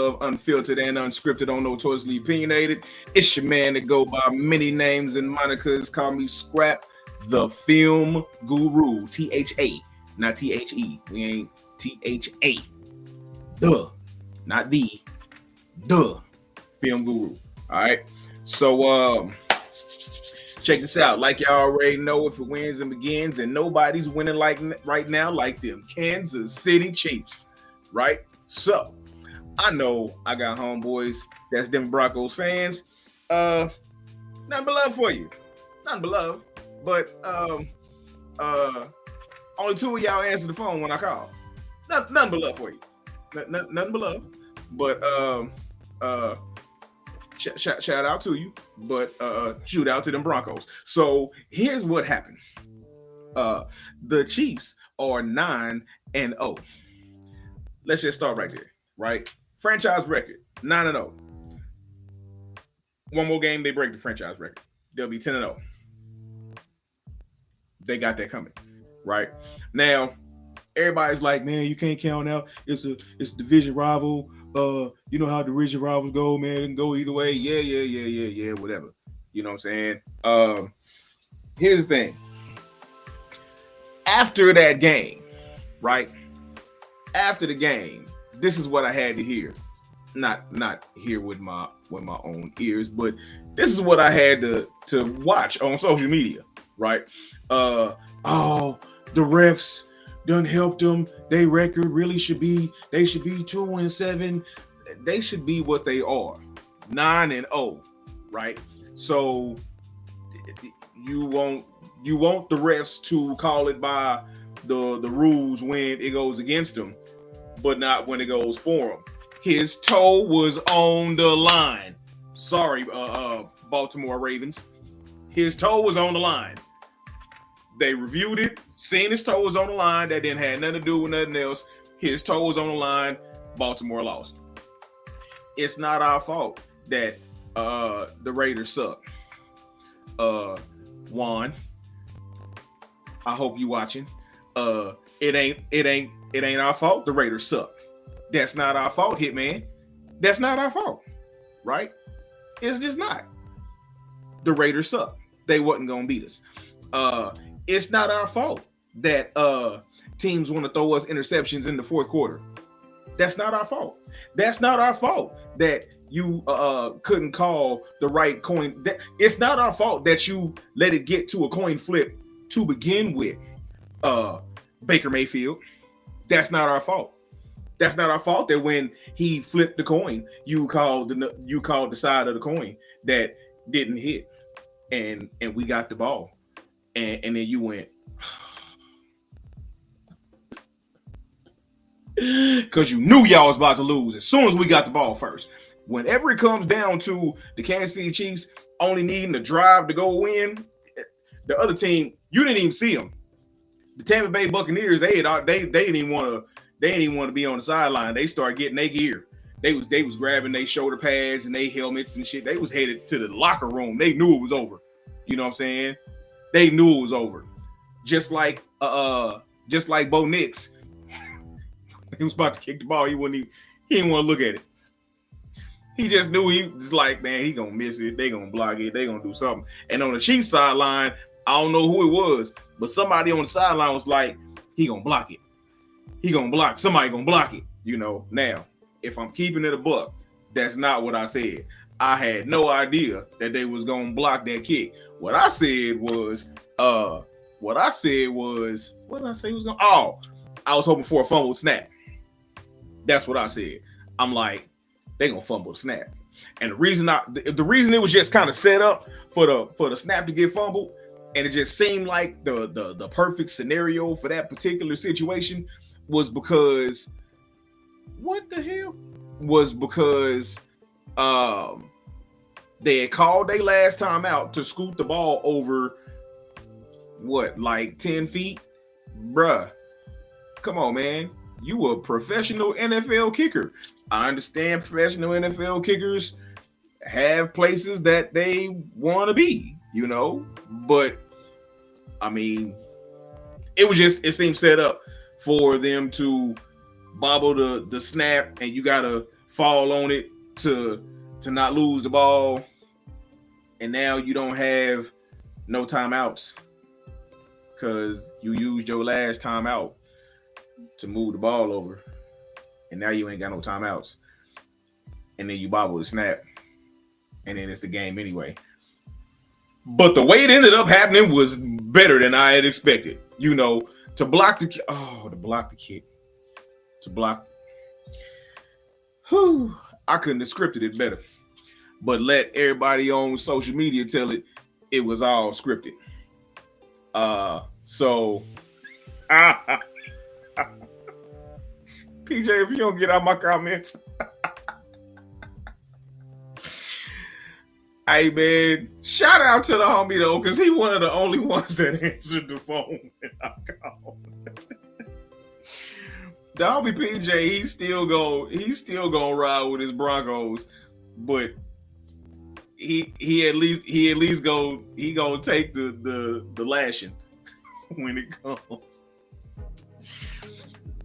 of Unfiltered and Unscripted on Notoriously Opinionated. It's your man that go by many names and monikers. Call me Scrap, the Film Guru. T-H-A, not T-H-E. We ain't T-H-A. Duh. Not the Film Guru. All right. So, check this out. Like y'all already know, if it wins and begins, and nobody's winning like right now like them Kansas City Chiefs, right? So I know I got homeboys that's them Broncos fans. Nothing but love for you. Nothing but love. But only two of y'all answer the phone when I call. Nothing but love for you. Nothing but love. But shout out to you, but shoot out to them Broncos. So here's what happened. The Chiefs are 9-0. Let's just start right there, right? Franchise record, 9-0. One more game, they break the franchise record. They'll be 10-0. They got that coming, right? Now, everybody's like, man, you can't count out. It's division rival. You know how division rivals go, man. It can go either way. Yeah, whatever. You know what I'm saying? Here's the thing. After that game, right? After the game, this is what I had to hear. Not hear with my own ears, but this is what I had to watch on social media, right? The refs done helped them. They record really should be 2-7. They should be what they are, 9-0, right? So you want the refs to call it by the rules when it goes against them, but not when it goes for them. His toe was on the line. Sorry, Baltimore Ravens. His toe was on the line. They reviewed it, seen his toe was on the line. That didn't have nothing to do with nothing else. His toe was on the line. Baltimore lost. It's not our fault that the Raiders suck. Juan, I hope you watching. It ain't our fault. The Raiders suck. That's not our fault, Hitman. That's not our fault, right? It's just not. The Raiders suck. They wasn't gonna beat us. It's not our fault that teams want to throw us interceptions in the fourth quarter. That's not our fault. That's not our fault that you couldn't call the right coin. It's not our fault that you let it get to a coin flip to begin with. Baker Mayfield. That's not our fault. That's not our fault that when he flipped the coin, you called the side of the coin that didn't hit, and we got the ball. And then you went, because you knew y'all was about to lose as soon as we got the ball first. Whenever it comes down to the Kansas City Chiefs only needing the drive to go win, the other team, you didn't even see them. The Tampa Bay Buccaneers, they didn't even want to be on the sideline. They started getting their gear. They was grabbing their shoulder pads and their helmets and shit. They was headed to the locker room. They knew it was over. You know what I'm saying? They knew it was over. Just like Bo Nix. He was about to kick the ball. He didn't want to look at it. He just knew he was like, man, he gonna miss it. They gonna block it. They gonna do something. And on the Chiefs sideline, I don't know who it was, but somebody on the sideline was like, he gonna block it. He gonna block. Somebody gonna block it. You know. Now, if I'm keeping it a buck, that's not what I said. I had no idea that they was gonna block that kick. What I said was, what did I say was gonna? Oh, I was hoping for a fumble snap. That's what I said. I'm like, they gonna fumble the snap. And the reason it was just kind of set up for the snap to get fumbled, and it just seemed like the perfect scenario for that particular situation was because they had called their last time out to scoot the ball over like 10 feet. Bruh, come on, man. You a professional NFL kicker. I understand professional NFL kickers have places that they want to be, you know, but I mean, it seemed set up for them to bobble the snap, and you gotta fall on it to not lose the ball, and now you don't have no timeouts because you used your last timeout to move the ball over, and now you ain't got no timeouts, and then you bobble the snap, and then it's the game anyway. But the way it ended up happening was better than I had expected. To block the kick, to block. Whew, I couldn't have scripted it better. But let everybody on social media tell it was all scripted. So PJ, if you don't get out my comments. Hey man, shout out to the homie though, because he one of the only ones that answered the phone when I called. The homie PJ, he's still gonna ride with his Broncos, but he at least gonna take the lashing when it comes.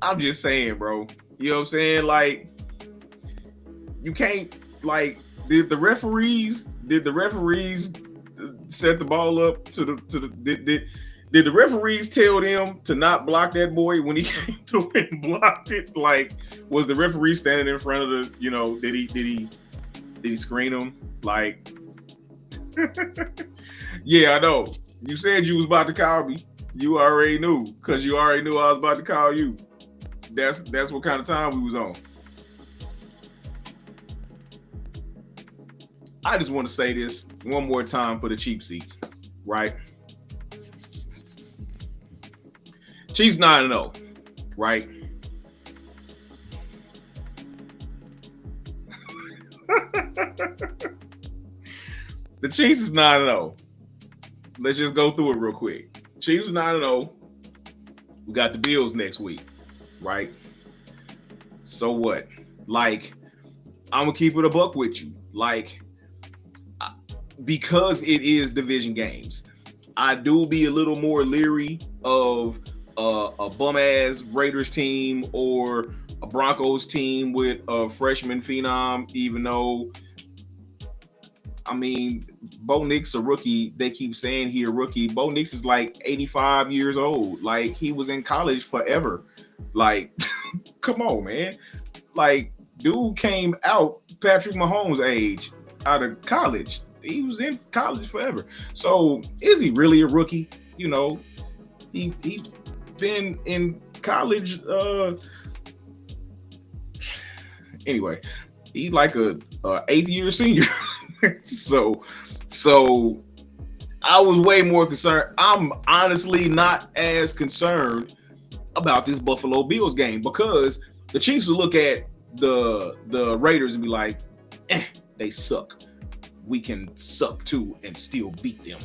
I'm just saying, bro. You know what I'm saying? Like, you can't, like, did the referees set the ball up to the did the referees tell them to not block that boy when he came through and blocked it? Like, was the referee standing in front of the, did he screen him? Like, yeah, I know. You said you was about to call me. You already knew, because you already knew I was about to call you. That's what kind of time we was on. I just want to say this one more time for the cheap seats, right? Chiefs 9-0, right? The Chiefs is 9-0. Let's just go through it real quick. Chiefs 9-0. We got the Bills next week, right? So what? Like, I'm gonna keep it a buck with you. Like, because it is division games, I do be a little more leery of a bum-ass Raiders team or a Broncos team with a freshman phenom, even though, I mean, Bo Nix a rookie. They keep saying he a rookie. Bo Nix is like 85 years old. Like, he was in college forever. Like, come on, man. Like, dude came out Patrick Mahomes' age out of college. He was in college forever. So is he really a rookie? He been in college. Anyway, he's like a 8th year senior. So I was way more concerned. I'm honestly not as concerned about this Buffalo Bills game, because the Chiefs will look at the Raiders and be like, they suck. We can suck too and still beat them.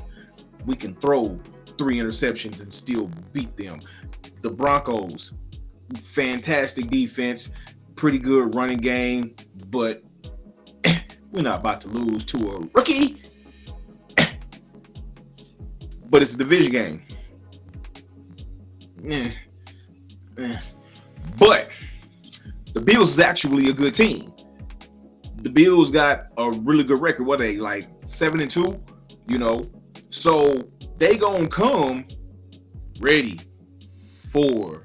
We can throw 3 interceptions and still beat them. The Broncos, fantastic defense, pretty good running game, but we're not about to lose to a rookie. But it's a division game. But the Bills is actually a good team. The Bills got a really good record. What they like 7-2, So they gonna come ready for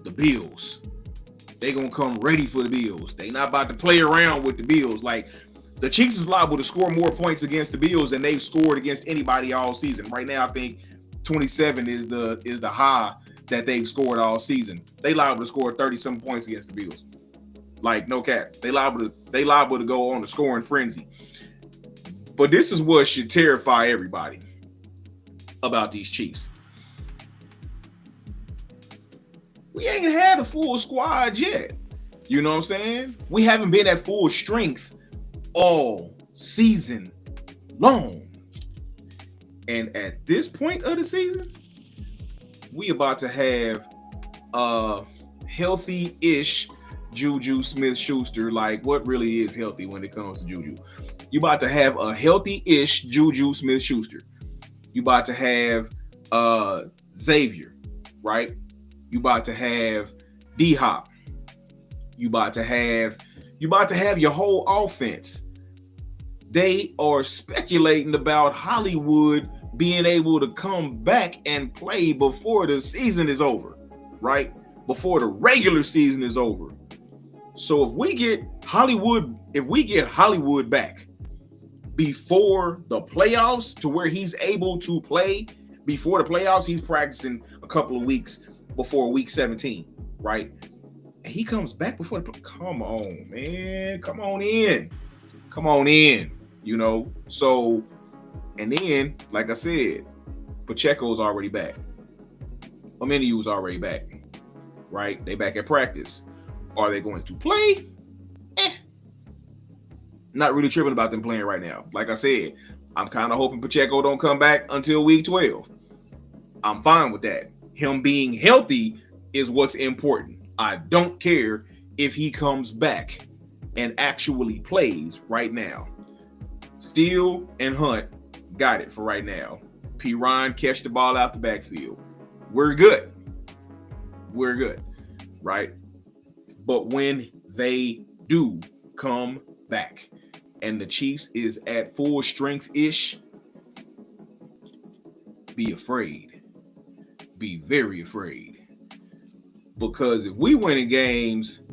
the Bills. They gonna come ready for the Bills. They not about to play around with the Bills. Like, the Chiefs is liable to score more points against the Bills than they've scored against anybody all season. Right now, I think 27 is the high that they've scored all season. They liable to score 30-some points against the Bills. Like, no cap. They liable to go on the scoring frenzy. But this is what should terrify everybody about these Chiefs. We ain't had a full squad yet. You know what I'm saying? We haven't been at full strength all season long. And at this point of the season, we about to have a healthy-ish Juju Smith-Schuster. Like, what really is healthy when it comes to Juju? You about to have a healthy-ish Juju Smith-Schuster. You about to have Xavier, right? You about to have D-Hop. You about to You're about to have your whole offense. They are speculating about Hollywood being able to come back and play before the season is over, right? Before the regular season is over. So if we get Hollywood back before the playoffs to where he's able to play before the playoffs, he's practicing a couple of weeks before week 17, right? And he comes back before the come on, man. Come on in. So, and then, like I said, Pacheco's already back. Omeniu's already back, right? They back at practice. Are they going to play? Not really tripping about them playing right now. Like I said, I'm kind of hoping Pacheco don't come back until week 12. I'm fine with that. Him being healthy is what's important. I don't care if he comes back and actually plays right now. Steele and Hunt got it for right now. P. Ryan catch the ball out the backfield. We're good, right? But when they do come back and the Chiefs is at full strength-ish, be afraid. Be very afraid. Because if we win in games,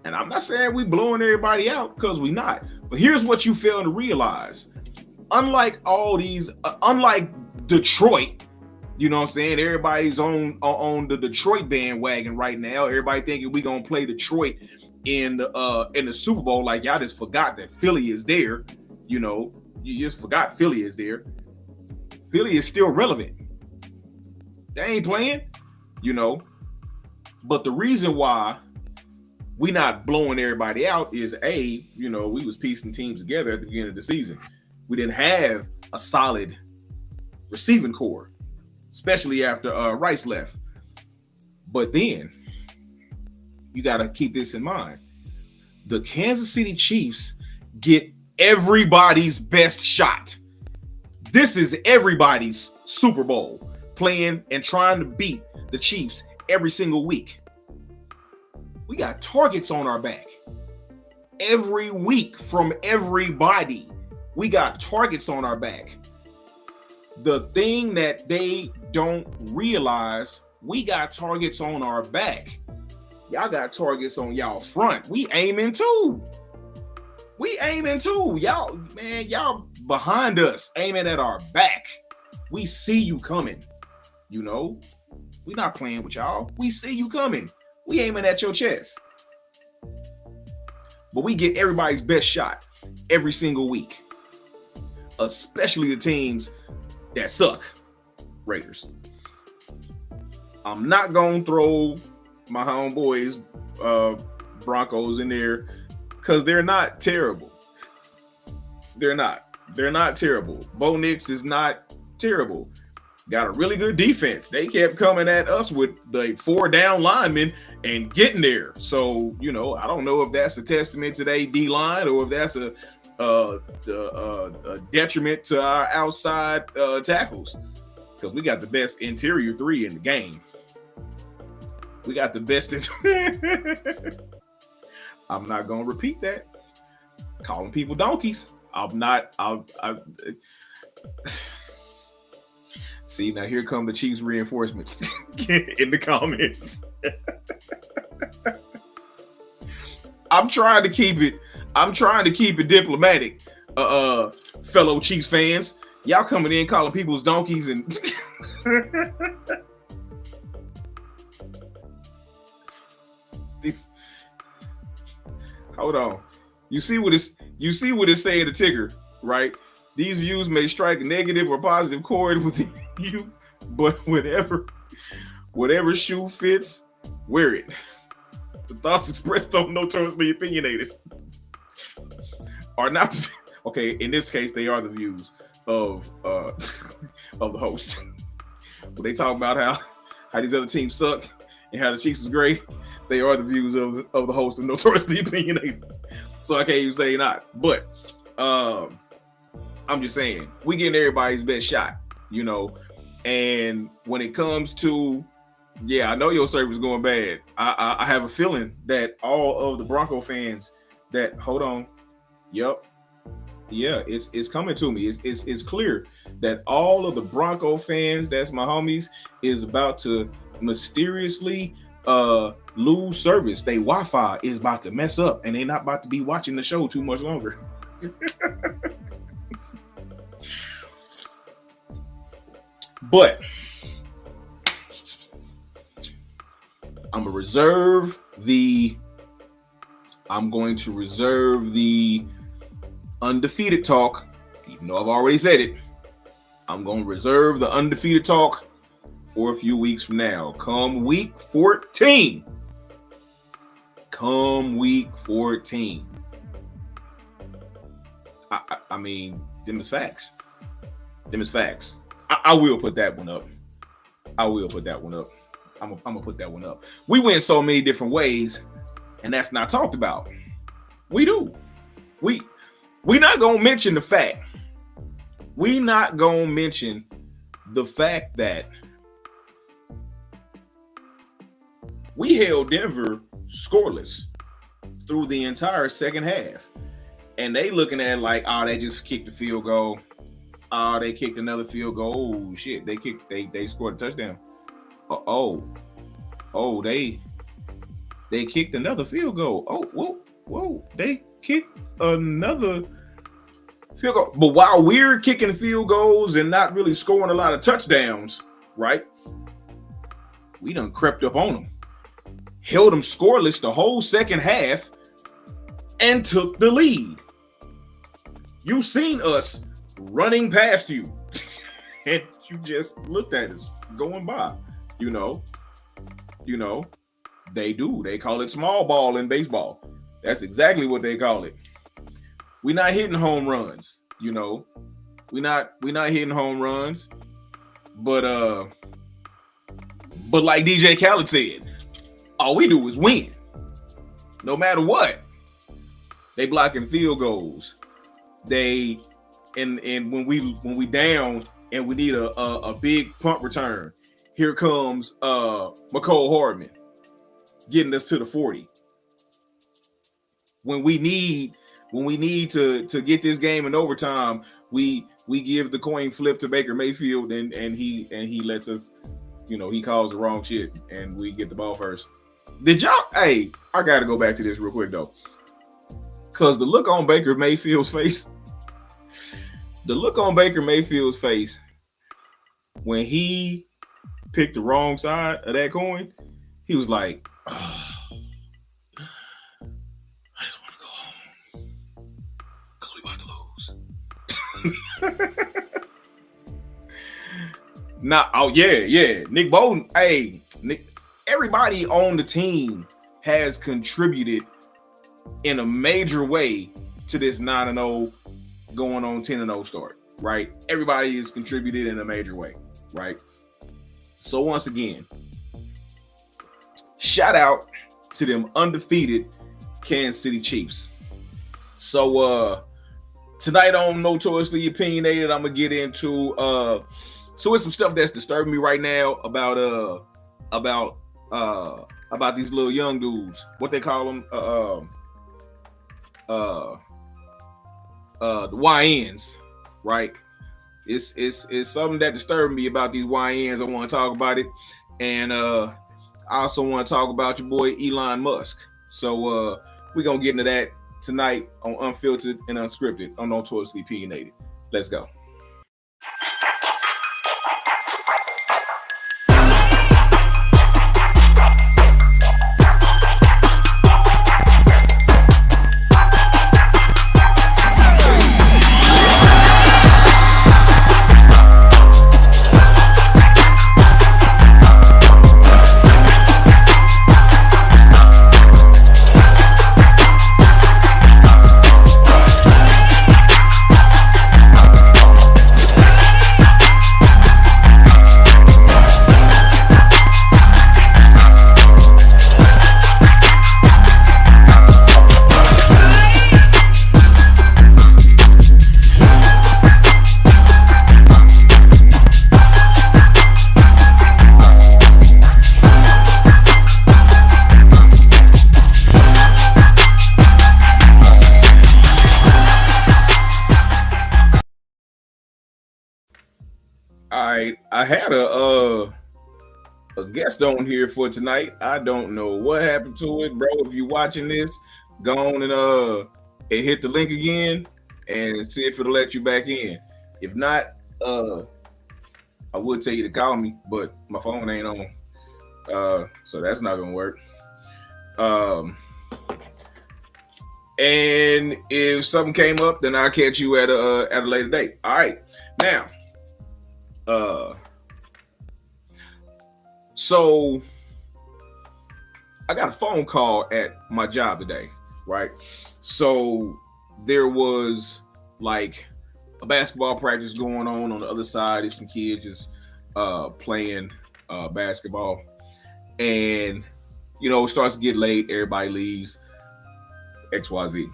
and I'm not saying we blowing everybody out, because we not, but here's what you fail to realize. Unlike Detroit, you know what I'm saying? Everybody's on the Detroit bandwagon right now. Everybody thinking we gonna play Detroit in the Super Bowl. Like, y'all just forgot that Philly is there. You know, you just forgot Philly is there. Philly is still relevant. They ain't playing, you know. But the reason why we not blowing everybody out is we was piecing teams together at the beginning of the season. We didn't have a solid receiving core, especially after Rice left. But then you got to keep this in mind. The Kansas City Chiefs get everybody's best shot. This is everybody's Super Bowl, playing and trying to beat the Chiefs every single week. We got targets on our back every week from everybody. We got targets on our back. The thing that they don't realize, we got targets on our back. Y'all got targets on y'all front. We aiming too. Y'all behind us, aiming at our back. We see you coming. You know, we not playing with y'all. We see you coming. We aiming at your chest. But we get everybody's best shot every single week. Especially the teams that suck. Raiders. I'm not going to throw my homeboys Broncos in there because they're not terrible. They're not terrible. Bo Nix is not terrible. Got a really good defense. They kept coming at us with the 4 down linemen and getting there. So, I don't know if that's a testament to their D-line or if that's a detriment to our outside tackles, because we got the best interior 3 in the game. We got the best. I'm not going to repeat that. Calling people donkeys. See, now here come the Chiefs reinforcements in the comments. I'm trying to keep it diplomatic, fellow Chiefs fans. Y'all coming in calling people's donkeys and hold on. You see what it's saying in the ticker, right? These views may strike a negative or positive chord with you, but whatever shoe fits, wear it. The thoughts expressed on Notoriously Opinionated are not okay. In this case, they are the views of the host. When they talk about how these other teams suck and how the Chiefs is great, they are the views of the host of Notoriously Opinionated. So I can't even say not. But I'm just saying, we getting everybody's best shot, And when it comes to, I know your service is going bad. I have a feeling that all of the Bronco fans that hold on. Yep. Yeah, it's coming to me. It's clear that all of the Bronco fans, that's my homies, is about to mysteriously lose service. They Wi-Fi is about to mess up, and they're not about to be watching the show too much longer. But I'm going to reserve the undefeated talk, even though I've already said it. I'm going to reserve the undefeated talk for a few weeks from now. Come week 14. I mean, them is facts. I will put that one up. I'm gonna put that one up. We went so many different ways, and that's not talked about. We do. We not gonna mention the fact. We not gonna mention the fact that we held Denver scoreless through the entire second half, and they looking at it like, oh, they just kicked the field goal. Oh, they kicked another field goal. Oh shit, they scored a touchdown. They kicked another field goal. Oh, whoa, they kicked another field goal. But while we're kicking field goals and not really scoring a lot of touchdowns, right? We done crept up on them, held them scoreless the whole second half, and took the lead. You seen us running past you, and you just looked at us going by. You know, they call it small ball in baseball. That's exactly what they call it. We're not hitting home runs, we're not hitting home runs, but like DJ Khaled said, all we do is win, no matter what. They blocking field goals. And when we down and we need a big punt return, here comes McCole Hardman getting us to the 40. When we need to get this game in overtime, we give the coin flip to Baker Mayfield, and he lets us, he calls the wrong shit, and we get the ball first. Hey, I gotta go back to this real quick though, because the look on Baker Mayfield's face. The look on Baker Mayfield's face when he picked the wrong side of that coin, he was like, oh, I just want to go home because we about to lose. Nick Bolton. Hey, everybody on the team has contributed in a major way to this 9-0 going on 10-0 start, right? Everybody has contributed in a major way, right? So once again, shout out to them undefeated Kansas City Chiefs. So tonight on Notoriously Opinionated, I'm gonna get into so it's some stuff that's disturbing me right now about these little young dudes. What they call them? The YNs, right? It's something that disturbed me about these YNs. I want to talk about it, and I also want to talk about your boy Elon Musk. So we're gonna get into that tonight on Unfiltered and Unscripted on Notoriously Opinionated. Let's go. I had a guest on here for tonight. I don't know what happened to it, bro. If you're watching this, go on and hit the link again and see if it'll let you back in. If not, I would tell you to call me, but my phone ain't on. So that's not gonna work. And if something came up, then I'll catch you at a later date. All right. Now, so I got a phone call at my job today, right? So there was like a basketball practice going on the other side. There's some kids just playing basketball, and it starts to get late. Everybody leaves. XYZ.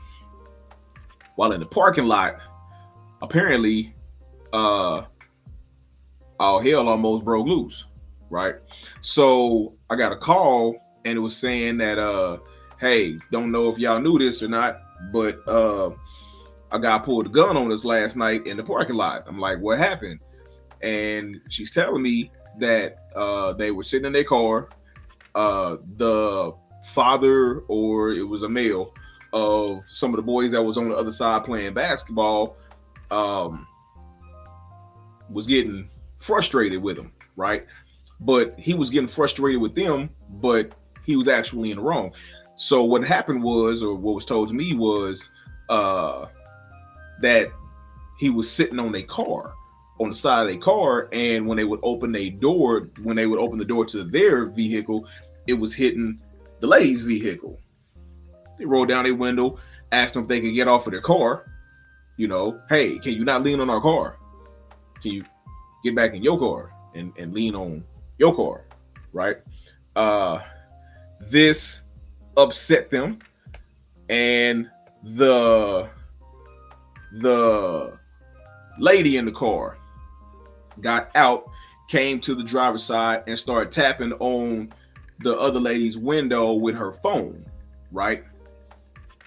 While in the parking lot, apparently, all hell almost broke loose, right? So I got a call, and it was saying that, hey, don't know if y'all knew this or not, but a guy pulled a gun on us last night in the parking lot. I'm like, what happened? And she's telling me that they were sitting in their car. The father, or it was a male, of some of the boys that was on the other side playing basketball, was getting frustrated with him, right? But he was getting frustrated with them, but he was actually in the wrong. So what happened was, or what was told to me was, that he was sitting on a car, on the side of their car, and when they would open the door to their vehicle, it was hitting the lady's vehicle. They rolled down their window, asked them if they could get off of their car. Hey, can you not lean on our car? Can you get back in your car and lean on your car, right? This upset them, and the lady in the car got out, came to the driver's side, and started tapping on the other lady's window with her phone, right?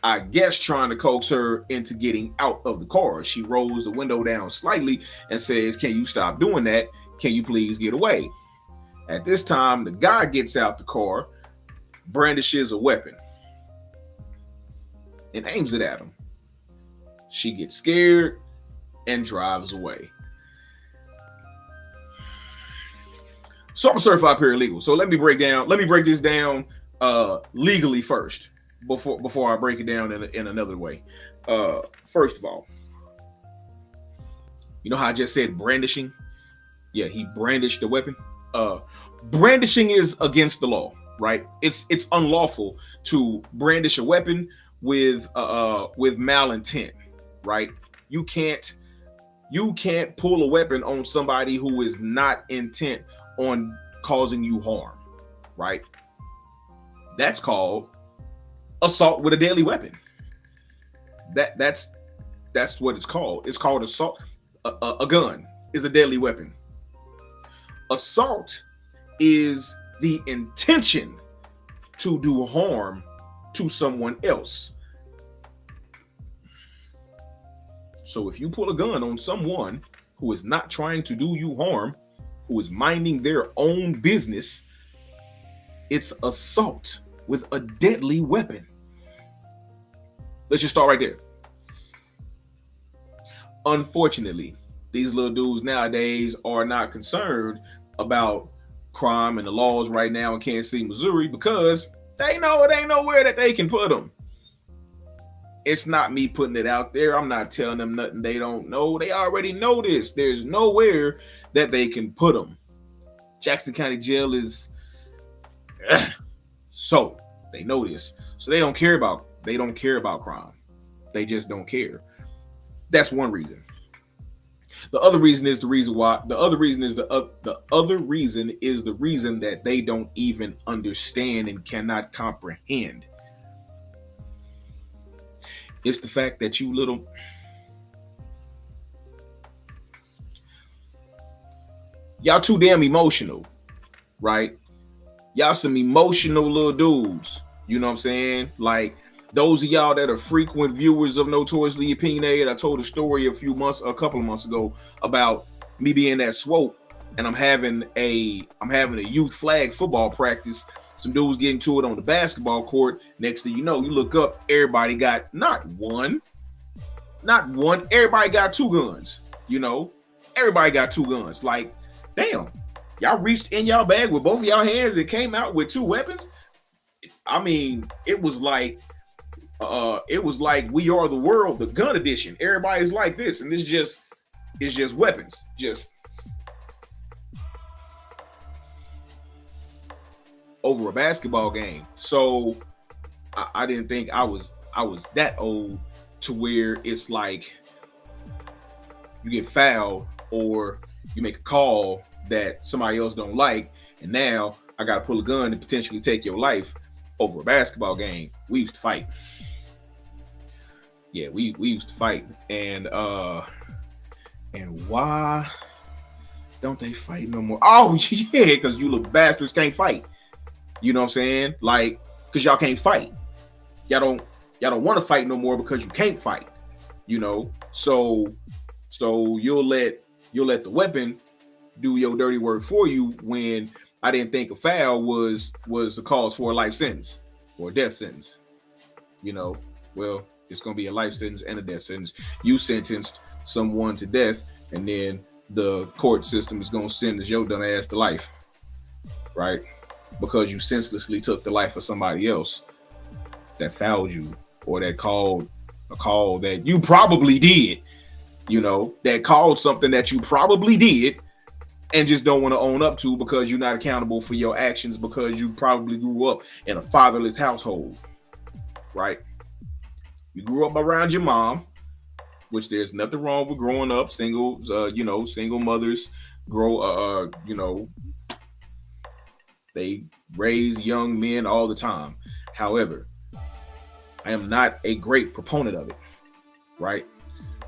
I guess trying to coax her into getting out of the car. She rolls the window down slightly and says, can you stop doing that? Can you please get away? At this time, the guy gets out the car, brandishes a weapon, and aims it at him. She gets scared and drives away. So I'm a certified paralegal. So let me break this down legally first before I break it down in another way. First of all, you know how I just said brandishing? Yeah, he brandished the weapon. Brandishing is against the law, right? It's unlawful to brandish a weapon with malintent, right? You can't pull a weapon on somebody who is not intent on causing you harm, right? That's called assault with a deadly weapon. That's what it's called. It's called assault. A gun is a deadly weapon. Assault is the intention to do harm to someone else. So if you pull a gun on someone who is not trying to do you harm, who is minding their own business, it's assault with a deadly weapon. Let's just start right there. Unfortunately, these little dudes nowadays are not concerned about crime and the laws right now in Kansas City, Missouri, because they know it ain't nowhere that they can put them. It's not me putting it out there. I'm not telling them nothing they don't know. They already know this. There's nowhere that they can put them. Jackson County Jail is so they know this. So they don't care about crime. They just don't care. That's one reason. The other reason is the reason that they don't even understand and cannot comprehend. It's the fact that y'all too damn emotional, right? Y'all some emotional little dudes. You know what I'm saying? Like those of y'all that are frequent viewers of Notoriously Opinionated, I told a story a couple of months ago about me being that swope and I'm having a youth flag football practice. Some dudes getting to it on the basketball court. Next thing you know, you look up, everybody got not one, everybody got two guns. Everybody got two guns. Like, damn, y'all reached in y'all bag with both of y'all hands and came out with two weapons. I mean, it was like We Are the World, the gun edition. Everybody's like this, and it's just weapons, just over a basketball game. So I didn't think I was that old to where it's like you get fouled or you make a call that somebody else don't like, and now I got to pull a gun and potentially take your life over a basketball game. We used to fight. Yeah, we used to fight. And why don't they fight no more? Oh, yeah, because you little bastards can't fight. You know what I'm saying? Like, because y'all can't fight. Y'all don't want to fight no more because you can't fight. So you'll let the weapon do your dirty work for you, when I didn't think a foul was a cause for a life sentence or a death sentence. Well, it's gonna be a life sentence and a death sentence. You sentenced someone to death, and then the court system is gonna sentence your dumb ass to life, right? Because you senselessly took the life of somebody else that fouled you, or that called a call that you probably did. That called something that you probably did and just don't want to own up to because you're not accountable for your actions, because you probably grew up in a fatherless household, right? You grew up around your mom, which there's nothing wrong with growing up single. Single mothers grow, they raise young men all the time. However, I am not a great proponent of it, right?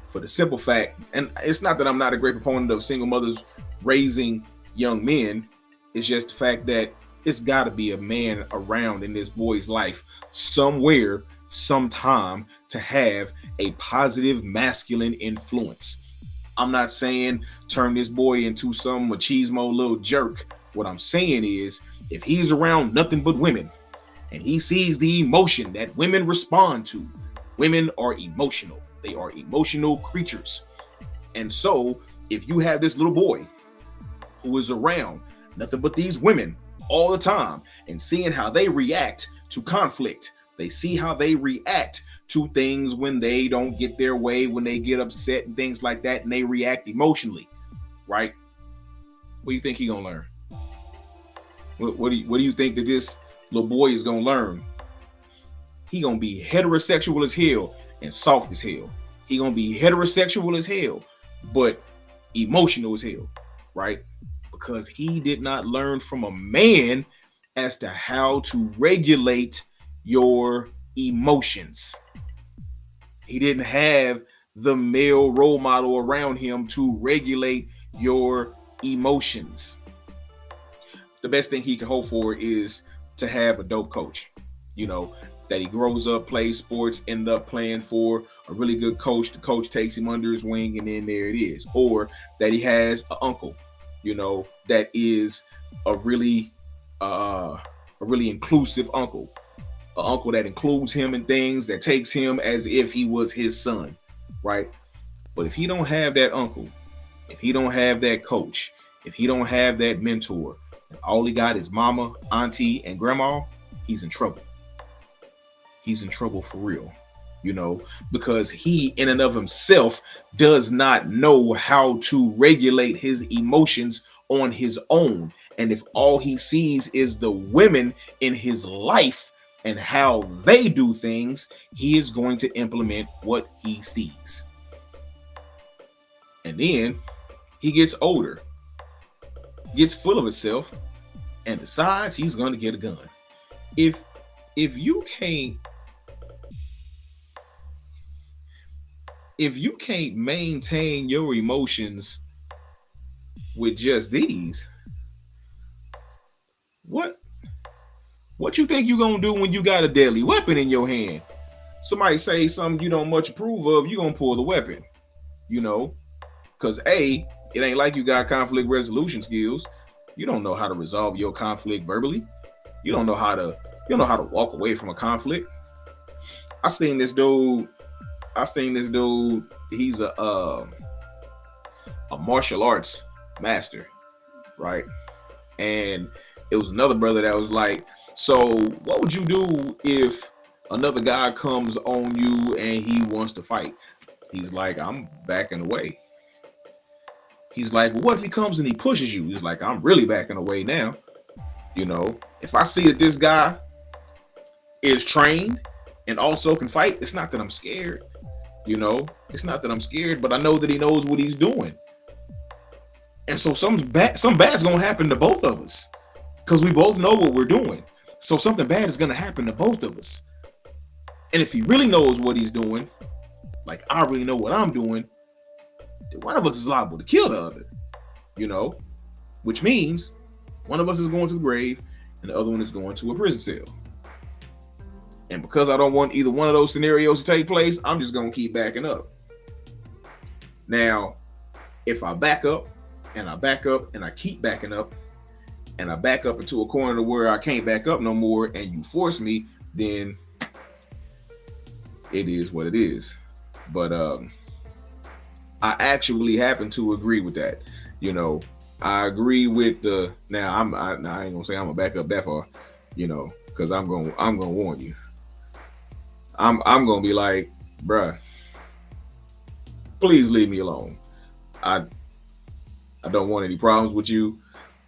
For the simple fact, and it's not that I'm not a great proponent of single mothers raising young men, it's just the fact that it's got to be a man around in this boy's life somewhere, sometime, to have a positive masculine influence. I'm not saying turn this boy into some machismo little jerk. What I'm saying is, if he's around nothing but women and he sees the emotion that women respond to, women are emotional. They are emotional creatures. And so if you have this little boy who is around nothing but these women all the time and seeing how they react to conflict, they see how they react to things when they don't get their way, when they get upset and things like that, and they react emotionally, right? What do you think he gonna learn? What do you think that this little boy is gonna learn? He gonna be heterosexual as hell and soft as hell. He gonna be heterosexual as hell, but emotional as hell, right? Because he did not learn from a man as to how to regulate your emotions. He didn't have the male role model around him to regulate your emotions. The best thing he can hope for is to have a dope coach, that he grows up, plays sports, end up playing for a really good coach. The coach takes him under his wing, and then there it is. Or that he has an uncle, that is a really inclusive uncle. An uncle that includes him in things, that takes him as if he was his son, right? But if he don't have that uncle, if he don't have that coach, if he don't have that mentor, and all he got is mama, auntie, and grandma, he's in trouble. He's in trouble for real, because he in and of himself does not know how to regulate his emotions on his own. And if all he sees is the women in his life and how they do things, he is going to implement what he sees. And then he gets older, gets full of himself, and decides he's going to get a gun. If you can't maintain your emotions with just these, what you think you gonna do when you got a deadly weapon in your hand? Somebody say something you don't much approve of, you gonna pull the weapon, because A, It ain't like you got conflict resolution skills. You don't know how to resolve your conflict verbally. You don't know how to walk away from a conflict. I seen this dude. He's a martial arts master, right? And it was another brother that was like, so what would you do if another guy comes on you and he wants to fight? He's like, I'm backing away. He's like, well, what if he comes and he pushes you? He's like, I'm really backing away now. You know, if I see that this guy is trained and also can fight, it's not that I'm scared. You know, it's not that I'm scared, but I know that he knows what he's doing. And so some bad's gonna happen to both of us because we both know what we're doing. So something bad is gonna happen to both of us. And if he really knows what he's doing, like I really know what I'm doing, then one of us is liable to kill the other. You know, which means one of us is going to the grave and the other one is going to a prison cell. And because I don't want either one of those scenarios to take place, I'm just going to keep backing up. Now, if I back up and I back up and I keep backing up and I back up into a corner where I can't back up no more and you force me, then it is what it is. But I actually happen to agree with that. You know, I agree with the. Now I ain't gonna say I'm gonna back up that far, you know, because I'm gonna warn you. I'm gonna be like, bruh, please leave me alone. I don't want any problems with you.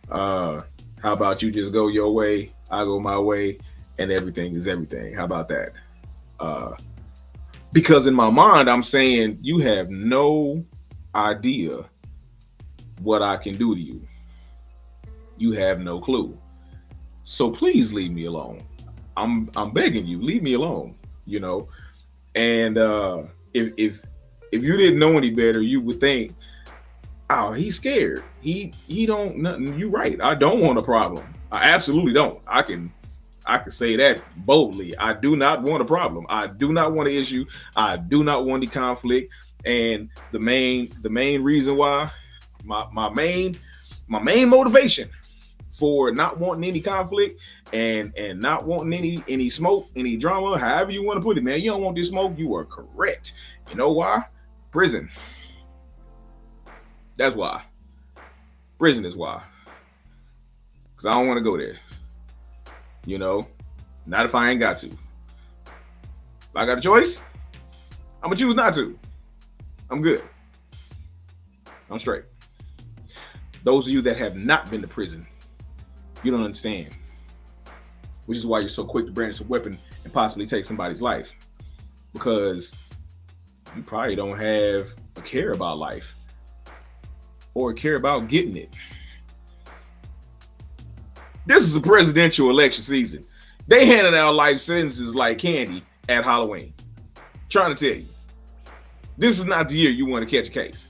How about you just go your way, I go my way, and everything is everything. How about that? Because in my mind, I'm saying you have no idea what I can do to you. You have no clue. So please leave me alone. I'm begging you, leave me alone. You know, and if you didn't know any better, you would think, oh, he's scared. He don't nothing. You're right. I don't want a problem. I absolutely don't. I can say that boldly. I do not want a problem. I do not want an issue. I do not want any conflict. And the main reason why, my main motivation for not wanting any conflict and not wanting any smoke, any drama, however you want to put it, man. You don't want this smoke. You are correct. You know why? Prison. That's why. Prison is why. Because I don't want to go there. You know, not if I ain't got to. If I got a choice, I'm gonna choose not to. I'm good. I'm straight. Those of you that have not been to prison, you don't understand. Which is why you're so quick to brandish a weapon and possibly take somebody's life. Because you probably don't have a care about life or care about getting it. This is a presidential election season. They handing out life sentences like candy at Halloween. Trying to tell you, this is not the year you want to catch a case.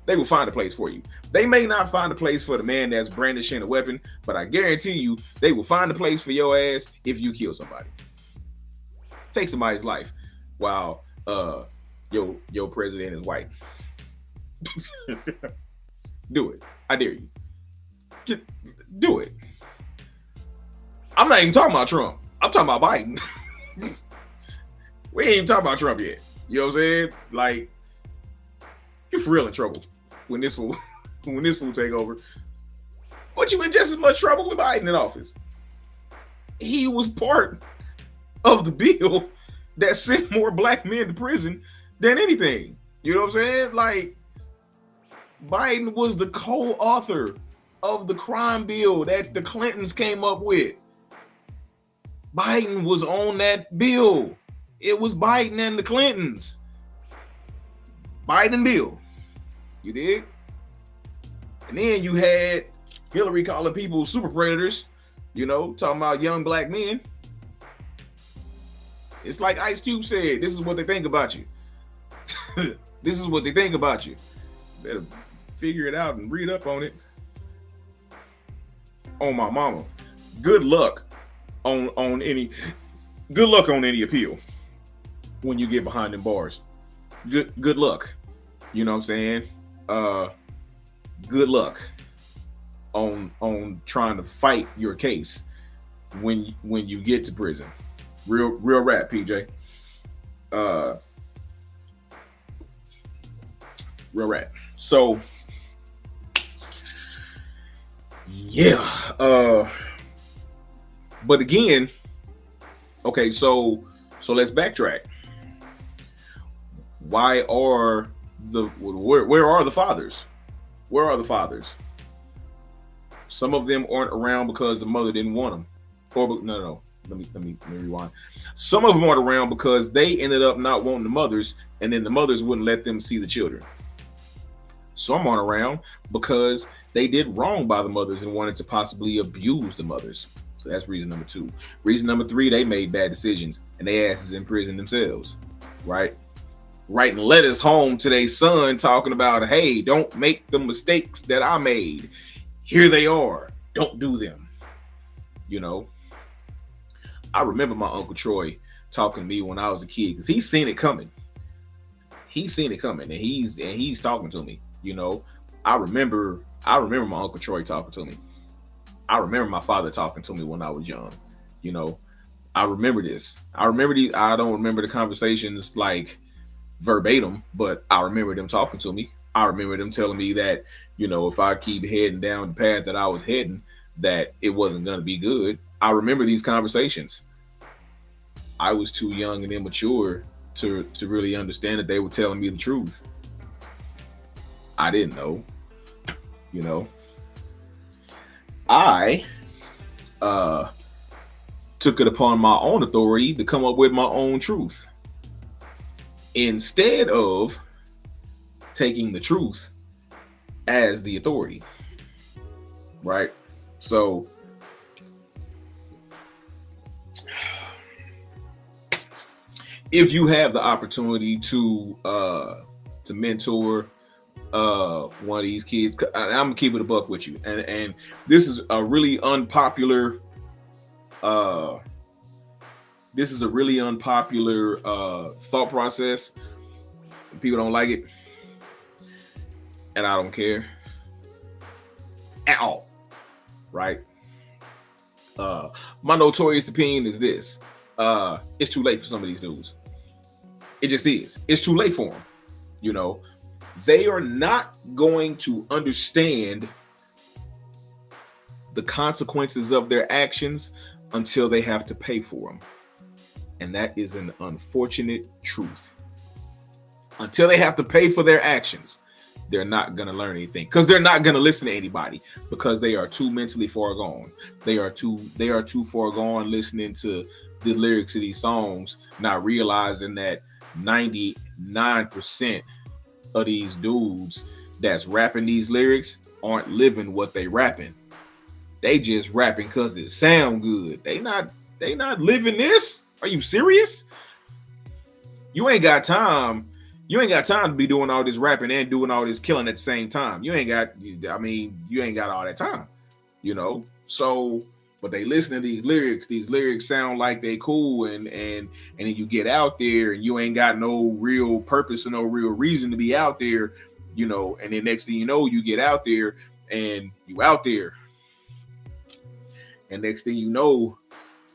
They will find a place for you. They may not find a place for the man that's brandishing a weapon, but I guarantee you they will find a place for your ass if you kill somebody. Take somebody's life while your president is white. Do it. I dare you. Do it. I'm not even talking about Trump. I'm talking about Biden. We ain't even talking about Trump yet. You know what I'm saying? Like, you're for real in trouble when this fool take over. But you in just as much trouble with Biden in office. He was part of the bill that sent more black men to prison than anything. You know what I'm saying? Like, Biden was the co-author of the crime bill that the Clintons came up with. Biden was on that bill. It was Biden and the Clintons. Biden bill. You dig? And then you had Hillary calling people super predators, you know, talking about young black men. It's like Ice Cube said, this is what they think about you. This is what they think about you. Better figure it out and read up on it. On my mama. Good luck on any appeal when you get behind them bars. Good luck. You know what I'm saying? good luck on trying to fight your case when you get to prison. Real rap, PJ. Real rap. So yeah. But again, okay, so let's backtrack. Where are the fathers? Where are the fathers? Some of them aren't around because the mother didn't want them. Or no. Let me rewind. Some of them aren't around because they ended up not wanting the mothers, and then the mothers wouldn't let them see the children. Some aren't around because they did wrong by the mothers and wanted to possibly abuse the mothers. So that's reason number 2. Reason number 3, they made bad decisions and they asses in prison themselves, right? Writing letters home to their son talking about, hey, don't make the mistakes that I made. Here they are. Don't do them. You know, I remember my Uncle Troy talking to me when I was a kid because he's seen it coming. He's seen it coming and he's talking to me. You know, I remember my Uncle Troy talking to me. I remember my father talking to me when I was young. You know, I remember this. I don't remember the conversations like verbatim, but I remember them talking to me. I remember them telling me that, you know, if I keep heading down the path that I was heading, that it wasn't going to be good. I remember these conversations. I was too young and immature to really understand that they were telling me the truth. I didn't know, you know. I took it upon my own authority to come up with my own truth instead of taking the truth as the authority, right? So if you have the opportunity to mentor one of these kids, I'm gonna keep it a buck with you, and this is a really unpopular thought process. People don't like it, and I don't care at all, right? My notorious opinion is this: it's too late for some of these dudes. It just is. It's too late for them. You know, they are not going to understand the consequences of their actions until they have to pay for them. And that is an unfortunate truth. Until they have to pay for their actions, they're not going to learn anything, because they're not going to listen to anybody, because they are too mentally far gone. They are too far gone listening to the lyrics of these songs, not realizing that 99% of these dudes that's rapping these lyrics aren't living what they rapping. They just rapping because it sound good. They not living this. Are you serious? You ain't got time to be doing all this rapping and doing all this killing at the same time. You ain't got all that time, you know? So, but they listen to these lyrics sound like they cool, and then you get out there and you ain't got no real purpose and no real reason to be out there, you know, and then next thing you know, you get out there and you out there. And next thing you know,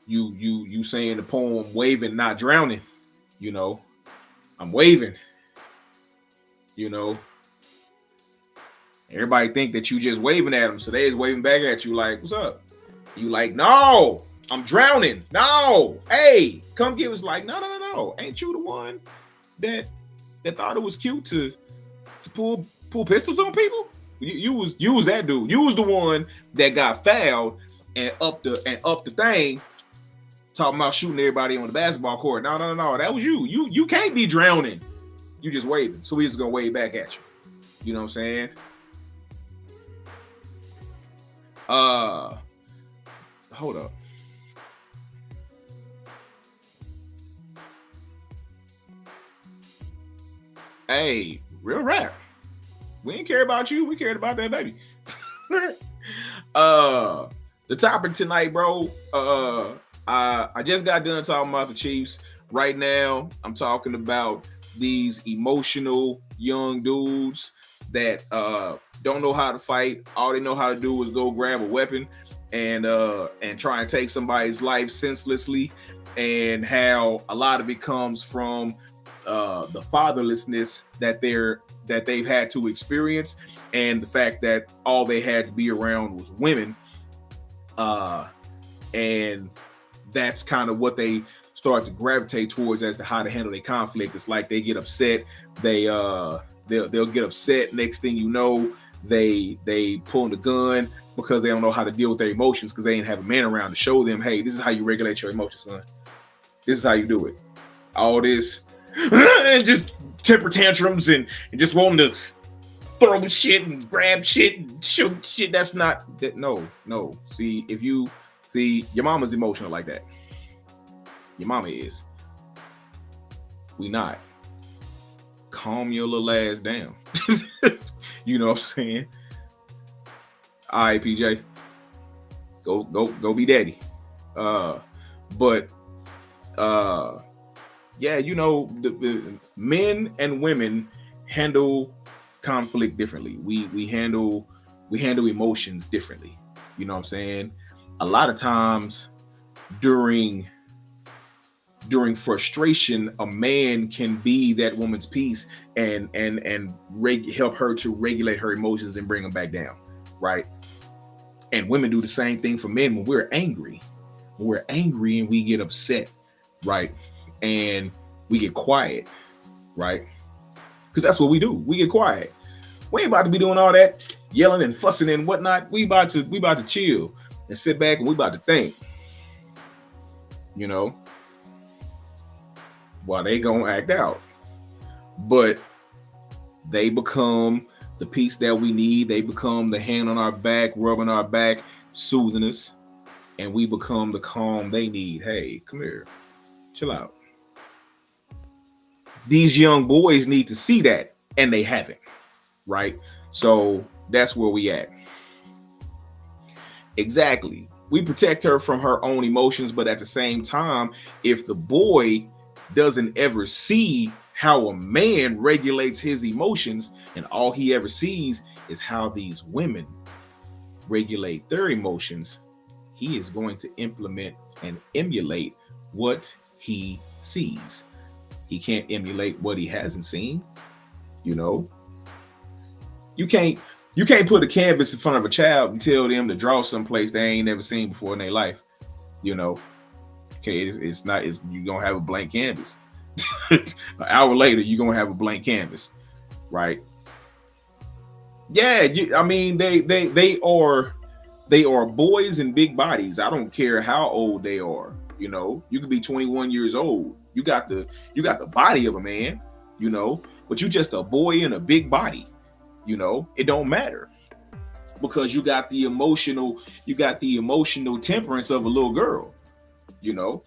you saying the poem waving, not drowning, you know. I'm waving, you know. Everybody think that you just waving at them, so they is waving back at you like, what's up? You like, no, I'm drowning. No, hey, come give us. Like, no. Ain't you the one that thought it was cute to pull pistols on people? You was that dude. You was the one that got fouled and up the thing, talking about shooting everybody on the basketball court. No, that was you. You can't be drowning. You just waving. So we just gonna wave back at you. You know what I'm saying? Hold up. Hey, real rap. We ain't care about you. We cared about that baby. The topic tonight, bro. I just got done talking about the Chiefs. Right now, I'm talking about these emotional young dudes that don't know how to fight. All they know how to do is go grab a weapon and try and take somebody's life senselessly, and how a lot of it comes from the fatherlessness that they've had to experience, and the fact that all they had to be around was women, and that's kind of what they start to gravitate towards as to how to handle their conflict. It's like they get upset, they'll get upset. Next thing you know, they pull the gun because they don't know how to deal with their emotions, because they didn't have a man around to show them, hey, this is how you regulate your emotions, son. This is how you do it. All this and just temper tantrums and just wanting to throw shit and grab shit and shoot shit. That's not that. No. See, if you see, your mama's emotional like that. Your mama is. We not. Calm your little ass down. You know what I'm saying? All right, PJ. Go be daddy. Yeah, you know, the men and women handle conflict differently. We handle emotions differently. You know what I'm saying? A lot of times during frustration, a man can be that woman's peace and help her to regulate her emotions and bring them back down, right? And women do the same thing for men when we're angry. When we're angry and we get upset, right? And we get quiet, right? Because that's what we do. We get quiet. We ain't about to be doing all that yelling and fussing and whatnot. We about to chill and sit back, and we about to think, you know, while they gonna act out. But they become the peace that we need. They become the hand on our back, rubbing our back, soothing us, and we become the calm they need. Hey, come here, chill out. These young boys need to see that, and they haven't, right? So that's where we at. Exactly. We protect her from her own emotions, but at the same time, if the boy doesn't ever see how a man regulates his emotions, and all he ever sees is how these women regulate their emotions, he is going to implement and emulate what he sees. He can't emulate what he hasn't seen. You know, you can't put a canvas in front of a child and tell them to draw someplace they ain't never seen before in their life. You know, okay, it's you're gonna have a blank canvas. An hour later, you're gonna have a blank canvas, right? Yeah, I mean, they are boys in big bodies. I don't care how old they are. You know, you could be 21 years old. You got the body of a man, you know, but you just a boy in a big body. You know, it don't matter, because you got the emotional temperance of a little girl, you know.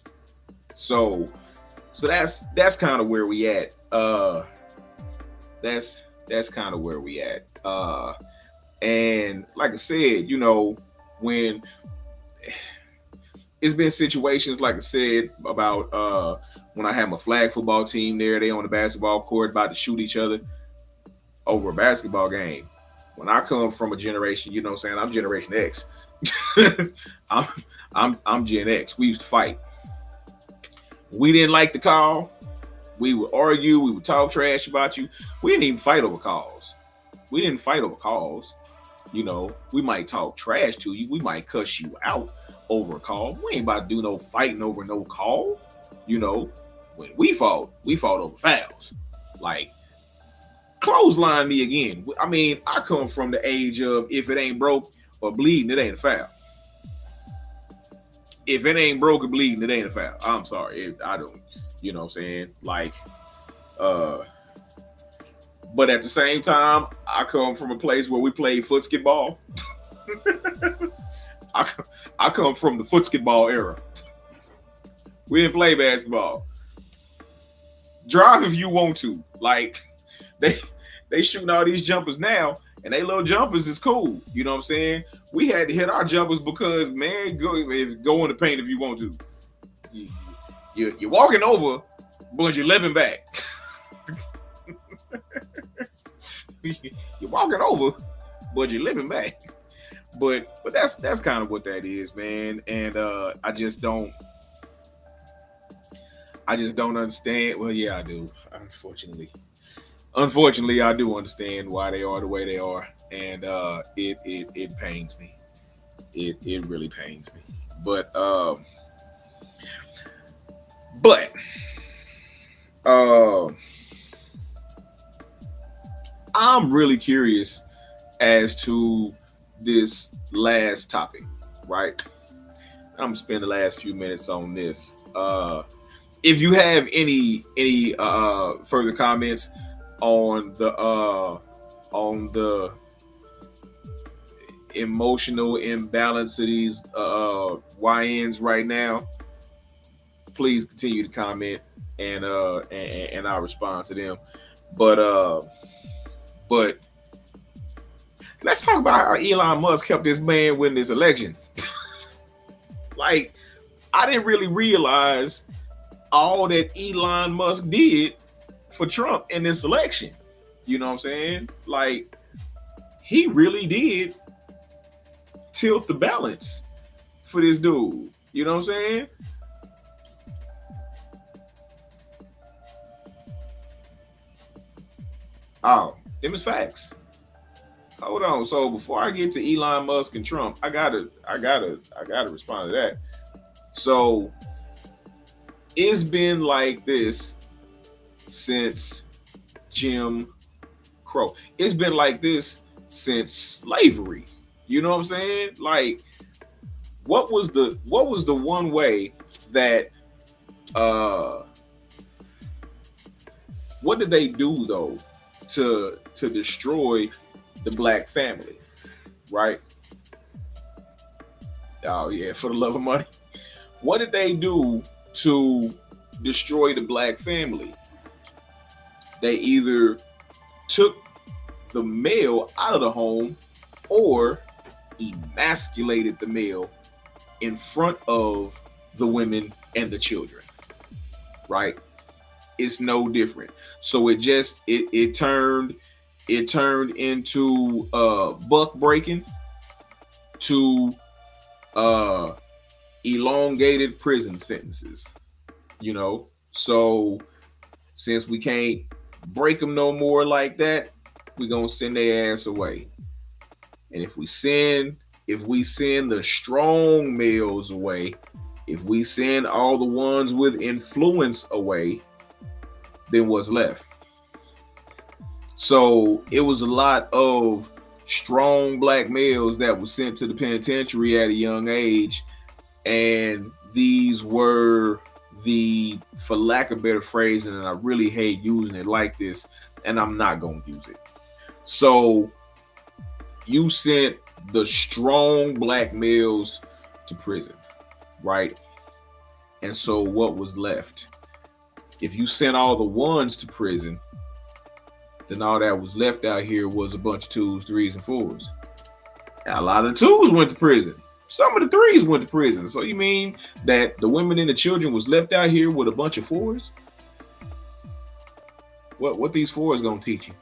So that's kind of where we at. That's kind of where we at. And like I said, you know, when it's been situations, like I said, about when I had my flag football team there, they on the basketball court about to shoot each other over a basketball game. When I come from a generation, you know what I'm saying, I'm Generation X. I'm Gen X. We used to fight. We didn't like the call. We would argue. We would talk trash about you. We didn't even fight over calls. You know, we might talk trash to you. We might cuss you out over a call. We ain't about to do no fighting over no call. You know, when we fought over fouls. Like, clothesline me again. I mean, I come from the age of, if it ain't broke or bleeding, it ain't a foul. If it ain't broke or bleeding, it ain't a foul. I'm sorry. I don't, you know what I'm saying? Like, but at the same time, I come from a place where we play footsketball. I come from the footsketball era. We didn't play basketball. Drive if you want to. Like, they shooting all these jumpers now, and they little jumpers is cool. You know what I'm saying? We had to hit our jumpers because, man, go in the paint if you want to. You're walking over, but you're limping back. You're walking over, but you're living back. But that's kind of what that is, man. And I just don't understand. Well, yeah, I do. Unfortunately, I do understand why they are the way they are, and it pains me. It really pains me. But but uh, I'm really curious as to this last topic, right? I'm gonna spend the last few minutes on this. If you have any further comments on the emotional imbalance of these YNs right now, please continue to comment and I'll respond to them. But let's talk about how Elon Musk helped this man win this election. Like, I didn't really realize all that Elon Musk did for Trump in this election. You know what I'm saying? Like, he really did tilt the balance for this dude. You know what I'm saying? Oh, them is facts. Hold on. So before I get to Elon Musk and Trump, I gotta respond to that. So it's been like this since Jim Crow. It's been like this since slavery. You know what I'm saying? Like, what was the one way that what did they do though to destroy the black family, right? Oh yeah, for the love of money. What did they do to destroy the black family? They either took the male out of the home or emasculated the male in front of the women and the children, right? It's no different. So it turned into buck breaking to elongated prison sentences, you know. So since we can't break them no more like that, we're gonna send their ass away. And if we send the strong males away, if we send all the ones with influence away, then what's left? So it was a lot of strong black males that were sent to the penitentiary at a young age, and these were for lack of better phrasing, and I really hate using it like this, and I'm not gonna use it. So you sent the strong black males to prison, right? And so what was left? If you sent all the ones to prison, then all that was left out here was a bunch of 2s, 3s, and 4s. And a lot of the 2s went to prison. Some of the 3s went to prison. So you mean that the women and the children was left out here with a bunch of 4s? What these 4s gonna teach you?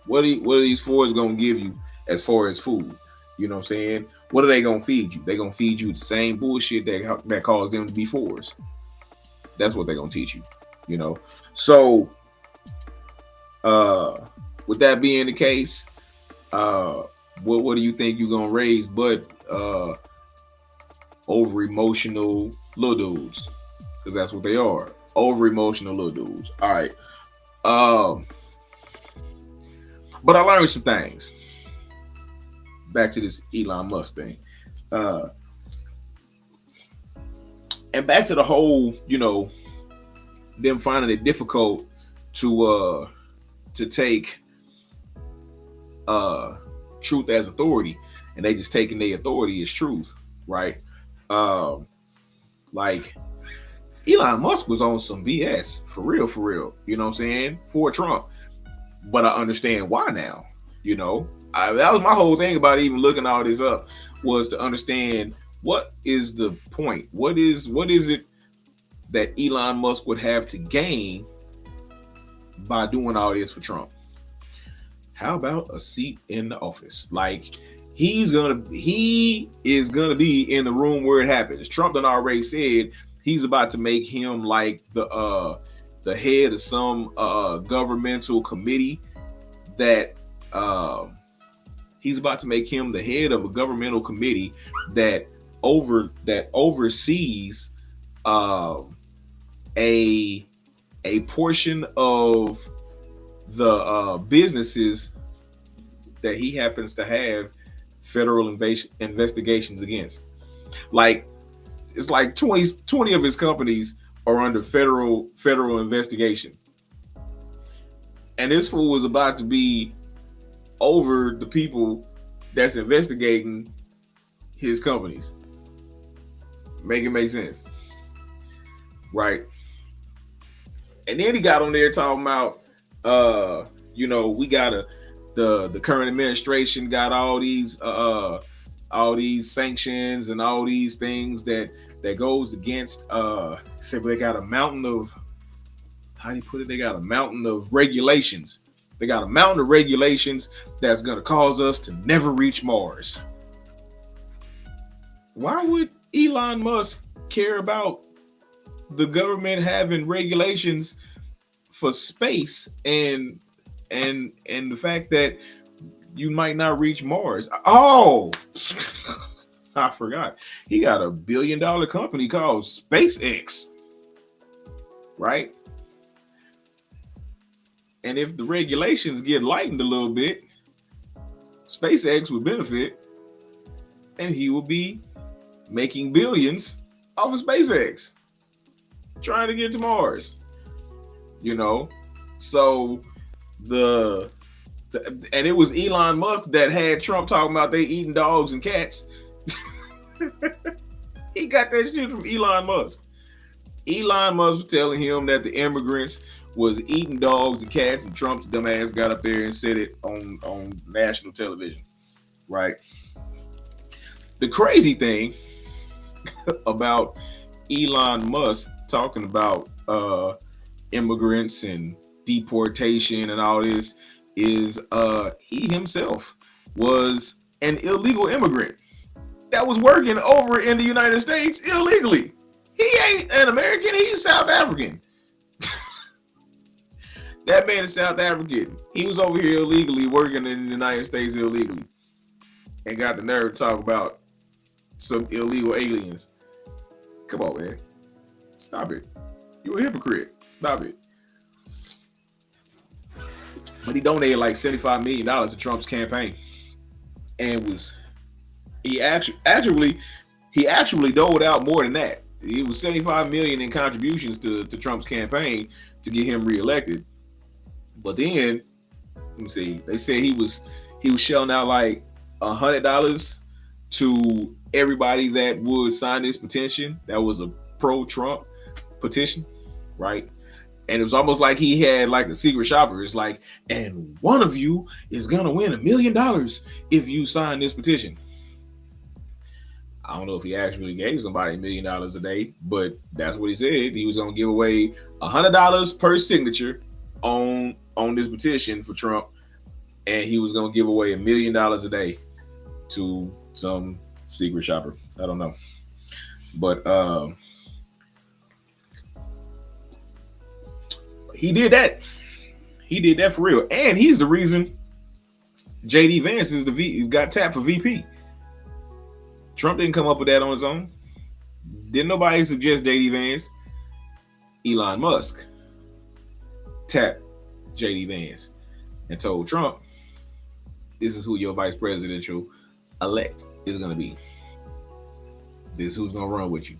What are these 4s gonna give you as far as food? You know what I'm saying? What are they gonna feed you? They gonna feed you the same bullshit that caused them to be 4s. That's what they're gonna teach you, you know. So with that being the case, what do you think you're gonna raise but over emotional little dudes? Because that's what they are. Over emotional little dudes. All right. But I learned some things. Back to this Elon Musk thing. And back to the whole, you know, them finding it difficult to take truth as authority, and they just taking their authority as truth, right? Like Elon Musk was on some BS for real, you know what I'm saying, for Trump. But I understand why now, you know. That was my whole thing about even looking all this up, was to understand what is the point. What is it that Elon Musk would have to gain by doing all this for Trump? How about a seat in the office? Like he is gonna be in the room where it happens. Trump done already said he's about to make him like the head of some governmental committee that he's about to make him the head of a governmental committee that oversees a a portion of the businesses that he happens to have federal investigations against. Like it's like 20 of his companies are under federal investigation. And this fool was about to be over the people that's investigating his companies. Make it make sense. Right. And then he got on there talking about we gotta the current administration got all these sanctions and all these things that goes against said they got a mountain of, how do you put it, they got a mountain of regulations. They got a mountain of regulations that's gonna cause us to never reach Mars. Why would Elon Musk care about the government having regulations for space and the fact that you might not reach Mars? Oh, I forgot. He got a $1 billion company called SpaceX, right? And if the regulations get lightened a little bit, SpaceX would benefit, and he will be making billions off of SpaceX, trying to get to Mars. So and it was Elon Musk that had Trump talking about they eating dogs and cats. He got that shit from Elon Musk. Elon Musk was telling him that the immigrants was eating dogs and cats, and Trump's dumbass got up there and said it on national television, right? The crazy thing about Elon Musk talking about immigrants and deportation and all this is he himself was an illegal immigrant that was working over in the United States illegally. He ain't an American, he's South African. That man is South African. He was over here illegally working in the United States illegally and got the nerve to talk about some illegal aliens. Come on, man. Stop it. You're a hypocrite. Stop it. But he donated like $75 million to Trump's campaign, and he actually doled out more than that. It was $75 million in contributions to Trump's campaign to get him reelected. But then, let me see, they said he was shelling out like $100 to everybody that would sign this petition. That was a pro-Trump petition, right? And it was almost like he had like a secret shopper. It's like, and one of you is gonna win $1 million if you sign this petition. I don't know if he actually gave somebody $1 million a day, but that's what he said. He was gonna give away $100 per signature on this petition for Trump, and he was gonna give away $1 million a day to some secret shopper. I don't know, but he did that. He did that for real, and he's the reason JD Vance is got tapped for VP. Trump didn't come up with that on his own. Didn't nobody suggest JD Vance. Elon Musk tapped JD Vance and told Trump, this is who your vice presidential elect is going to be. This is who's going to run with you.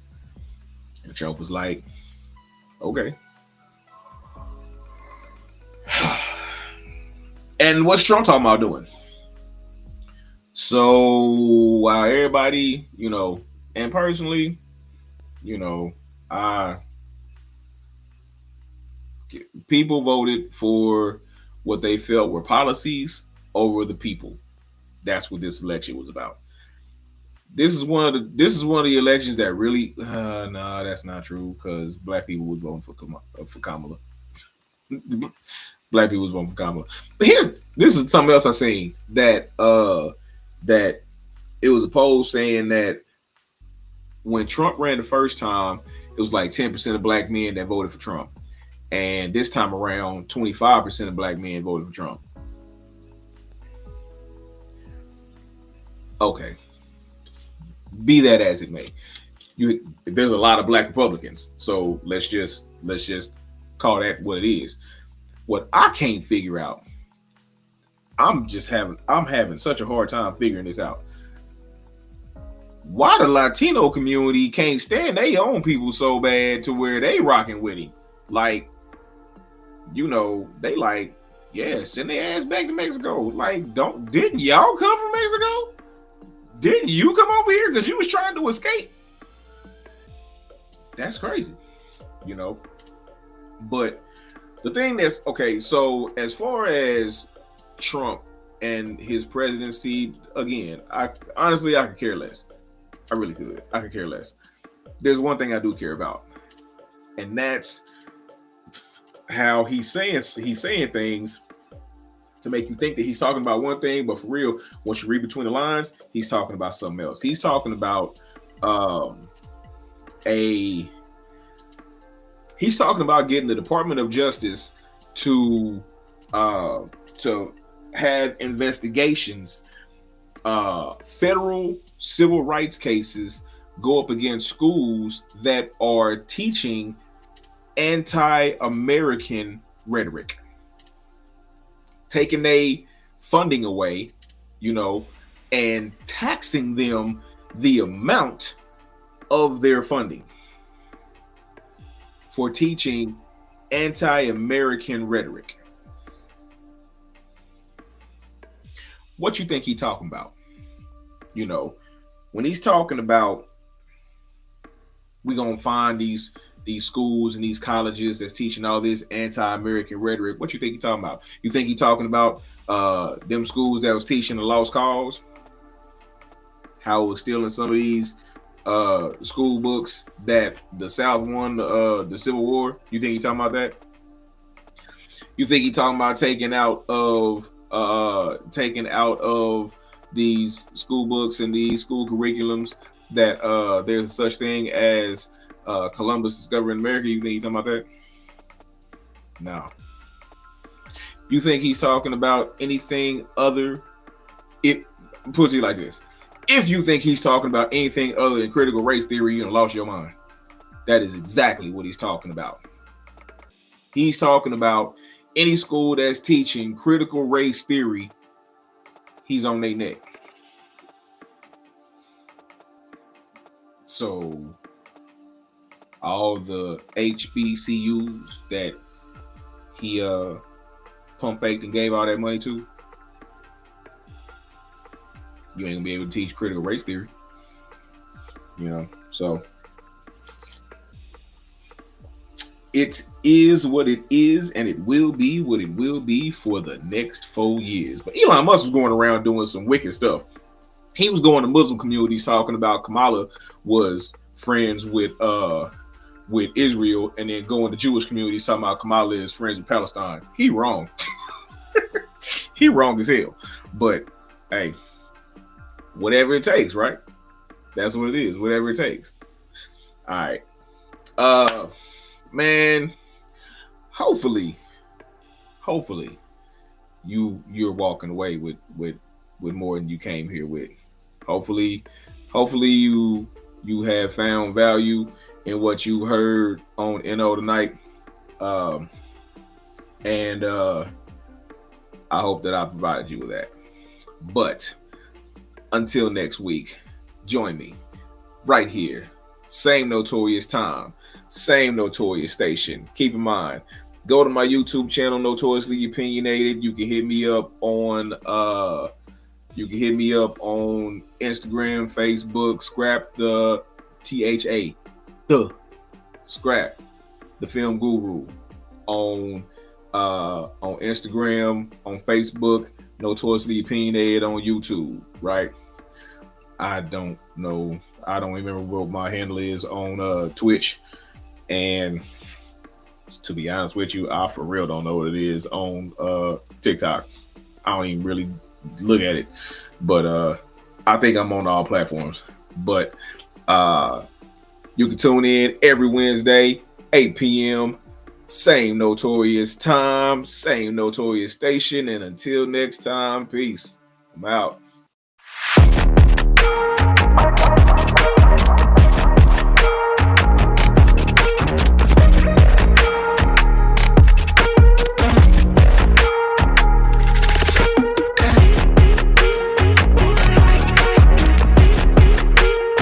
And Trump was like, okay. And what's Trump talking about doing? So while everybody, and personally, people voted for what they felt were policies over the people. That's what this election was about. This is one of the elections that really, no, that's not true, because black people was voting for Kamala. Black people was voting for Kamala. But This is something else I seen that it was a poll saying that when Trump ran the first time, it was like 10% of black men that voted for Trump. And this time around, 25% of black men voted for Trump. Okay. Be that as it may. There's a lot of black Republicans. So let's just call that what it is. What I can't figure out, I'm having such a hard time figuring this out. Why the Latino community can't stand their own people so bad to where they rocking with him? Like, they like, yeah, send their ass back to Mexico. Like, didn't y'all come from Mexico? Didn't you come over here because you was trying to escape? That's crazy, But the thing that's okay, so as far as Trump and his presidency, again, I could care less. I really could. I could care less. There's one thing I do care about, and that's how he's saying things to make you think that he's talking about one thing, but for real, once you read between the lines, he's talking about something else. He's talking about he's talking about getting the Department of Justice to have investigations, federal civil rights cases go up against schools that are teaching anti-American rhetoric, taking their funding away, and taxing them the amount of their funding for teaching anti-American rhetoric. What you think he's talking about? When he's talking about we're gonna find these schools and these colleges that's teaching all this anti-American rhetoric, what you think he's talking about? You think he's talking about them schools that was teaching the lost cause? How it was stealing some of these school books that the South won the Civil War? You think he's talking about that? You think he's talking about taking out of these school books and these school curriculums that there's such thing as Columbus discovering America? You think he's talking about that? No. You think he's talking about anything other? It puts it like this. If you think he's talking about anything other than critical race theory, you done lost your mind. That is exactly what he's talking about. He's talking about any school that's teaching critical race theory, he's on their neck. So all the HBCUs that he pump faked and gave all that money to, you ain't gonna be able to teach critical race theory. So it is what it is, and it will be what it will be for the next 4 years. But Elon Musk was going around doing some wicked stuff. He was going to Muslim communities talking about Kamala was friends with Israel, and then going to Jewish communities talking about Kamala is friends with Palestine. He wrong. He wrong as hell. But hey, whatever it takes, right? That's what it is. Whatever it takes. All right. Man, hopefully you're walking away with more than you came here with. Hopefully you have found value in what you heard on NO tonight. And I hope that I provided you with that. But until next week, join me right here. Same notorious time, same notorious station. Keep in mind, go to my YouTube channel, Notoriously Opinionated. You can hit me up on Instagram, Facebook. Scrap the Scrap the Film Guru on Instagram, on Facebook, Notoriously Opinionated on YouTube, right? I don't know. I don't remember what my handle is on Twitch. And to be honest with you, I for real don't know what it is on TikTok. I don't even really look at it. But I think I'm on all platforms. But you can tune in every Wednesday, 8 p.m. Same Notorious time, same Notorious station. And until next time, peace. I'm out.